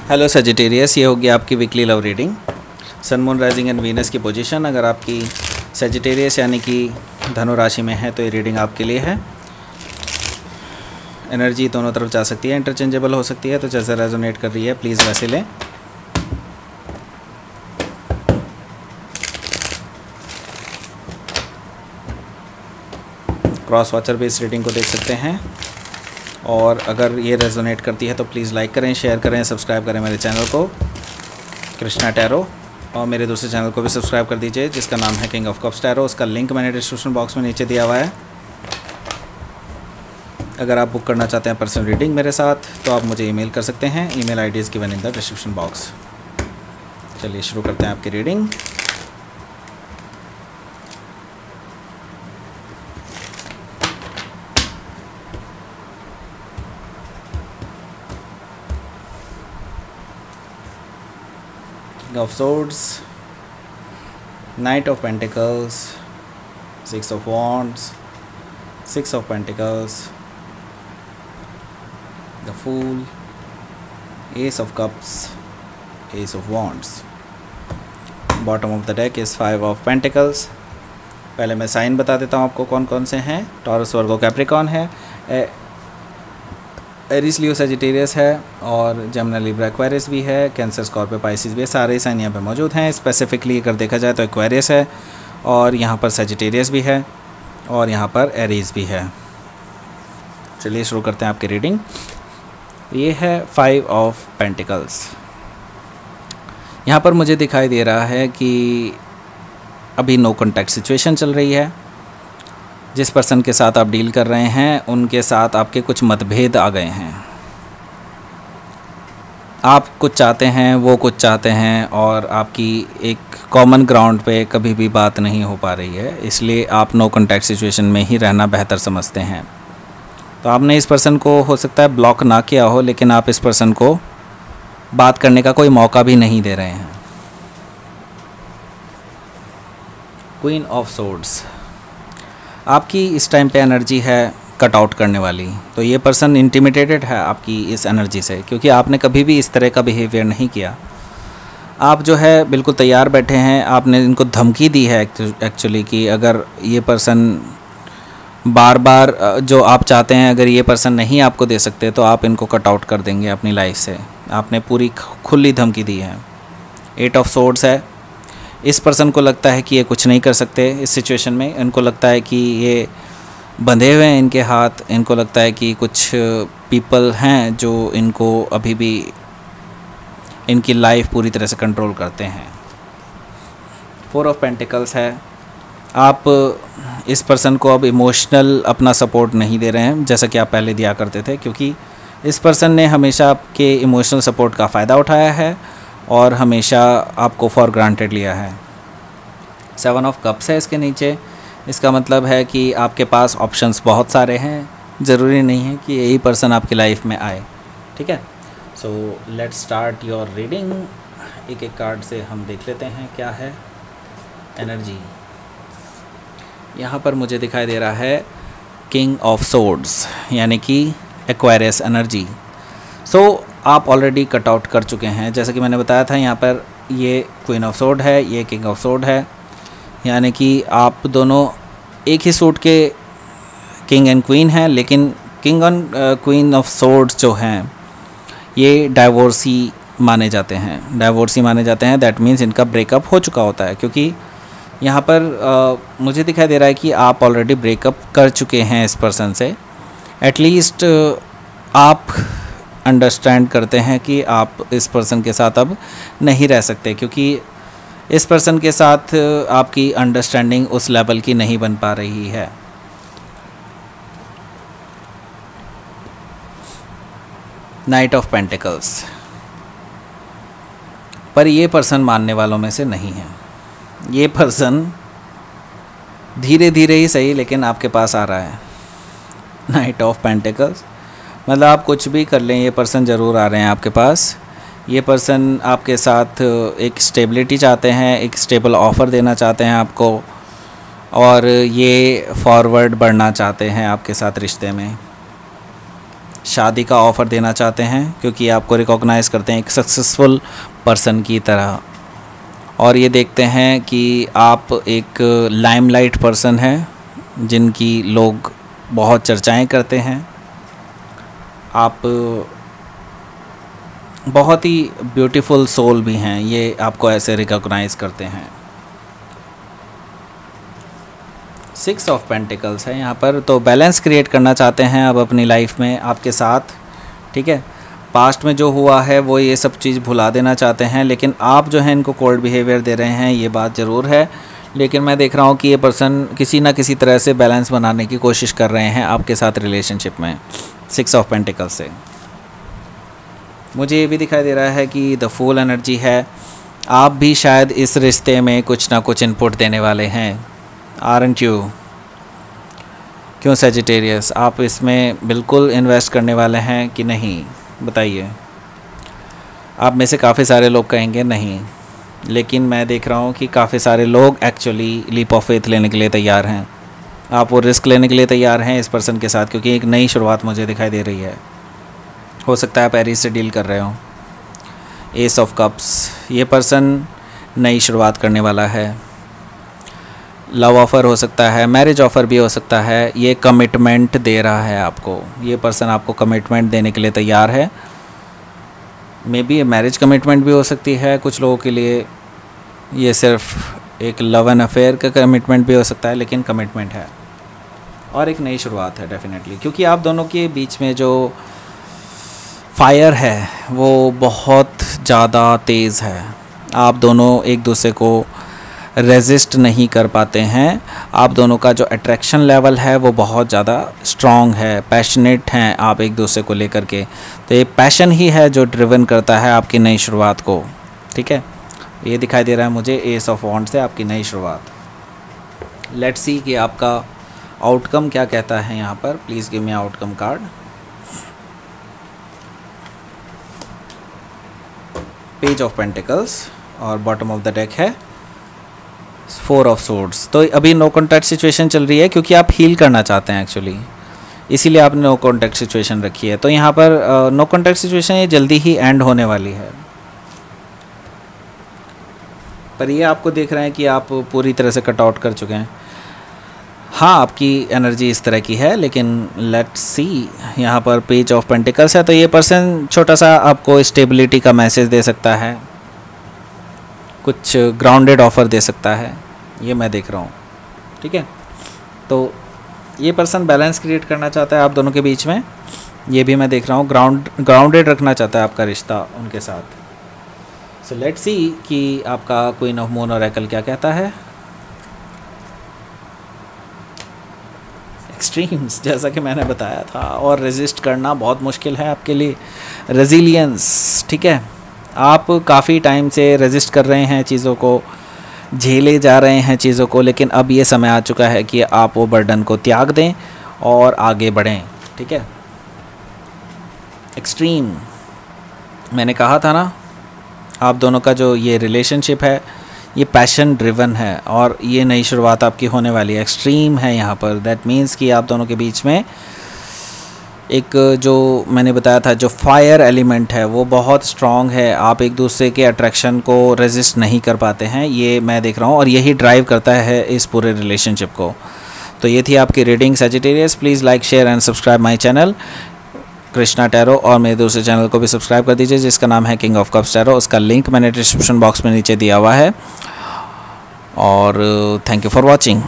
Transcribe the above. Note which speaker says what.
Speaker 1: Hello Sagittarius, ये होगी आपकी weekly love reading. Sun moon rising and Venus की पोजीशन अगर आपकी सजिटेरियस यानी कि धनु राशि में है तो ये रीडिंग आपके लिए है। एनर्जी दोनों तरफ जा सकती है, इंटरचेंजेबल हो सकती है, तो जैसे रेजोनेट कर रही है प्लीज़ वैसे लें। क्रॉस वॉचर भी इस रीडिंग को देख सकते हैं और अगर ये रेजोनेट करती है तो प्लीज़ लाइक करें, शेयर करें, सब्सक्राइब करें मेरे चैनल को कृष्णा टैरो, और मेरे दूसरे चैनल को भी सब्सक्राइब कर दीजिए जिसका नाम है किंग ऑफ कप्स टैरो। उसका लिंक मैंने डिस्क्रिप्शन बॉक्स में नीचे दिया हुआ है। अगर आप बुक करना चाहते हैं पर्सनल रीडिंग मेरे साथ तो आप मुझे ईमेल कर सकते हैं। Email ID is given in the description box. चलिए शुरू करते हैं आपकी reading. of Swords, Knight of Pentacles, Six of Wands, Six of Pentacles, the Fool, Ace of Cups, Ace of Wands. Bottom of the deck is Five of Pentacles. पहले मैं sign बता देता हूँ आपको कौन कौन से हैं। टॉरस, वर्गो, कैप्रिकॉर्न है, एरिस, लियो, सजिटेरियस है और जेमिनी, लिब्रा, एक्वेरियस भी है, कैंसर, स्कॉर्पियो, पाइसिस भी है। सारे साइन यहाँ पे मौजूद हैं। स्पेसिफिकली अगर देखा जाए तो एक्वेरियस है और यहाँ पर सजिटेरियस भी है और यहाँ पर एरीज भी है। चलिए शुरू करते हैं आपकी रीडिंग। ये है फाइव ऑफ पेंटिकल्स। यहाँ पर मुझे दिखाई दे रहा है कि अभी नो कॉन्टैक्ट सिचुएशन चल रही है। जिस पर्सन के साथ आप डील कर रहे हैं उनके साथ आपके कुछ मतभेद आ गए हैं। आप कुछ चाहते हैं, वो कुछ चाहते हैं और आपकी एक कॉमन ग्राउंड पे कभी भी बात नहीं हो पा रही है, इसलिए आप नो कॉन्टैक्ट सिचुएशन में ही रहना बेहतर समझते हैं। तो आपने इस पर्सन को हो सकता है ब्लॉक ना किया हो, लेकिन आप इस पर्सन को बात करने का कोई मौका भी नहीं दे रहे हैं। क्वीन ऑफ सोर्ड्स, आपकी इस टाइम पे एनर्जी है कट आउट करने वाली। तो ये पर्सन इंटिमिडेटेड है आपकी इस एनर्जी से, क्योंकि आपने कभी भी इस तरह का बिहेवियर नहीं किया। आप जो है बिल्कुल तैयार बैठे हैं। आपने इनको धमकी दी है एक्चुअली कि अगर ये पर्सन बार बार जो आप चाहते हैं अगर ये पर्सन नहीं आपको दे सकते तो आप इनको कट आउट कर देंगे अपनी लाइफ से। आपने पूरी खुली धमकी दी है। एट ऑफ सोर्ड्स है। इस पर्सन को लगता है कि ये कुछ नहीं कर सकते इस सिचुएशन में। इनको लगता है कि ये बंधे हुए हैं इनके हाथ। इनको लगता है कि कुछ पीपल हैं जो इनको अभी भी इनकी लाइफ पूरी तरह से कंट्रोल करते हैं। फोर ऑफ पेंटिकल्स है। आप इस पर्सन को अब इमोशनल अपना सपोर्ट नहीं दे रहे हैं जैसा कि आप पहले दिया करते थे, क्योंकि इस पर्सन ने हमेशा आपके इमोशनल सपोर्ट का फ़ायदा उठाया है और हमेशा आपको फॉर ग्रांटेड लिया है। सेवन ऑफ कप्स है इसके नीचे। इसका मतलब है कि आपके पास ऑप्शंस बहुत सारे हैं। ज़रूरी नहीं है कि यही पर्सन आपकी लाइफ में आए। ठीक है, so let's start your reading. एक एक कार्ड से हम देख लेते हैं क्या है एनर्जी। यहाँ पर मुझे दिखाई दे रहा है किंग ऑफ सोर्ड्स यानी कि एक्वेरियस एनर्जी। सो आप ऑलरेडी कट आउट कर चुके हैं। जैसा कि मैंने बताया था, यहाँ पर ये क्वीन ऑफ सोर्ड है, ये किंग ऑफ सोर्ड है, यानी कि आप दोनों एक ही सूट के किंग एंड क्वीन हैं। लेकिन king and queen of swords जो हैं ये डाइवोर्सी माने जाते हैं। डाइवोर्सी माने जाते हैं, दैट मीन्स इनका ब्रेकअप हो चुका होता है। क्योंकि यहाँ पर मुझे दिखाई दे रहा है कि आप ऑलरेडी ब्रेकअप कर चुके हैं इस पर्सन से। एटलीस्ट आप अंडरस्टैंड करते हैं कि आप इस पर्सन के साथ अब नहीं रह सकते, क्योंकि इस पर्सन के साथ आपकी अंडरस्टैंडिंग उस लेवल की नहीं बन पा रही है। नाइट ऑफ पेंटिकल्स, पर ये पर्सन मानने वालों में से नहीं है। ये पर्सन धीरे धीरे ही सही लेकिन आपके पास आ रहा है। नाइट ऑफ पेंटिकल्स मतलब आप कुछ भी कर लें, ये पर्सन ज़रूर आ रहे हैं आपके पास। ये पर्सन आपके साथ एक स्टेबिलिटी चाहते हैं, एक स्टेबल ऑफ़र देना चाहते हैं आपको, और ये फॉरवर्ड बढ़ना चाहते हैं आपके साथ रिश्ते में। शादी का ऑफ़र देना चाहते हैं क्योंकि आपको रिकॉग्नाइज़ करते हैं एक सक्सेसफुल पर्सन की तरह, और ये देखते हैं कि आप एक लाइमलाइट पर्सन हैं जिनकी लोग बहुत चर्चाएं करते हैं। आप बहुत ही ब्यूटीफुल सोल भी हैं, ये आपको ऐसे रिकॉग्नाइज़ करते हैं। 6 ऑफ पेंटिकल्स है यहाँ पर, तो बैलेंस क्रिएट करना चाहते हैं अब अपनी लाइफ में आपके साथ, ठीक है। पास्ट में जो हुआ है वो ये सब चीज़ भुला देना चाहते हैं, लेकिन आप जो है इनको कोल्ड बिहेवियर दे रहे हैं, ये बात ज़रूर है। लेकिन मैं देख रहा हूँ कि ये पर्सन किसी ना किसी तरह से बैलेंस बनाने की कोशिश कर रहे हैं आपके साथ रिलेशनशिप में 6 ऑफ पेंटिकल्स से। मुझे ये भी दिखाई दे रहा है कि द फूल एनर्जी है, आप भी शायद इस रिश्ते में कुछ ना कुछ इनपुट देने वाले हैं, आरंट यू? क्यों सजिटेरियस, आप इसमें बिल्कुल इन्वेस्ट करने वाले हैं कि नहीं, बताइए। आप में से काफ़ी सारे लोग कहेंगे नहीं, लेकिन मैं देख रहा हूँ कि काफ़ी सारे लोग एक्चुअली लीप ऑफ फेथ लेने के लिए तैयार हैं। आप वो रिस्क लेने के लिए तैयार हैं इस पर्सन के साथ, क्योंकि एक नई शुरुआत मुझे दिखाई दे रही है। हो सकता है आप एरीज से डील कर रहे हो। एस ऑफ कप्स, ये पर्सन नई शुरुआत करने वाला है। लव ऑफ़र हो सकता है, मैरिज ऑफ़र भी हो सकता है। ये कमिटमेंट दे रहा है आपको, ये पर्सन आपको कमिटमेंट देने के लिए तैयार है। मे बी ये मैरिज कमिटमेंट भी हो सकती है कुछ लोगों के लिए, ये सिर्फ एक लव एंड अफेयर का कमिटमेंट भी हो सकता है, लेकिन कमिटमेंट है और एक नई शुरुआत है डेफिनेटली। क्योंकि आप दोनों के बीच में जो फायर है वो बहुत ज़्यादा तेज़ है, आप दोनों एक दूसरे को रेजिस्ट नहीं कर पाते हैं। आप दोनों का जो अट्रैक्शन लेवल है वो बहुत ज़्यादा स्ट्रॉन्ग है, पैशनेट हैं आप एक दूसरे को लेकर के। तो ये पैशन ही है जो ड्रिवन करता है आपकी नई शुरुआत को, ठीक है। ये दिखाई दे रहा है मुझे एस ऑफ वॉन्ड से आपकी नई शुरुआत। लेट्स सी कि आपका आउटकम क्या कहता है यहाँ पर। Please give me outcome card. Page of pentacles और बॉटम ऑफ द डेक है 4 ऑफ सोर्ड्स। तो अभी नो कॉन्टैक्ट सिचुएशन चल रही है क्योंकि आप हील करना चाहते हैं एक्चुअली, इसीलिए आपने नो कॉन्टैक्ट सिचुएशन रखी है। तो यहाँ पर नो कॉन्टैक्ट सिचुएशन ये जल्दी ही एंड होने वाली है, पर ये आपको देख रहे हैं कि आप पूरी तरह से कट आउट कर चुके हैं। हाँ, आपकी एनर्जी इस तरह की है, लेकिन लेट्स सी यहाँ पर पेज ऑफ पेंटिकल्स है। तो ये पर्सन छोटा सा आपको स्टेबिलिटी का मैसेज दे सकता है, कुछ ग्राउंडेड ऑफ़र दे सकता है, ये मैं देख रहा हूँ, ठीक है। तो ये पर्सन बैलेंस क्रिएट करना चाहता है आप दोनों के बीच में, ये भी मैं देख रहा हूँ। ग्राउंडेड रखना चाहता है आपका रिश्ता उनके साथ। सो लेट्स सी कि आपका क्वीन ऑफ मून ऑरेकल क्या कहता है। एक्सट्रीम्स, जैसा कि मैंने बताया था, और रेजिस्ट करना बहुत मुश्किल है आपके लिए। रेजिलियंस, ठीक है। आप काफ़ी टाइम से रेजिस्ट कर रहे हैं चीज़ों को, झेले जा रहे हैं चीज़ों को, लेकिन अब ये समय आ चुका है कि आप वो बर्डन को त्याग दें और आगे बढ़ें, ठीक है। एक्सट्रीम, मैंने कहा था ना, आप दोनों का जो ये रिलेशनशिप है ये पैशन ड्रिवन है और ये नई शुरुआत आपकी होने वाली है। एक्सट्रीम है यहाँ पर, दैट मीन्स कि आप दोनों के बीच में एक जो मैंने बताया था जो फायर एलिमेंट है वो बहुत स्ट्रॉन्ग है। आप एक दूसरे के अट्रैक्शन को रेजिस्ट नहीं कर पाते हैं, ये मैं देख रहा हूँ, और यही ड्राइव करता है इस पूरे रिलेशनशिप को। तो ये थी आपकी reading Sagittarius. Please like, share and subscribe my channel Krishna tarot, और मेरे दूसरे चैनल को भी सब्सक्राइब कर दीजिए जिसका नाम है किंग ऑफ कप्स टैरो। उसका लिंक मैंने डिस्क्रिप्शन बॉक्स में नीचे दिया हुआ है। और थैंक यू फॉर वॉचिंग।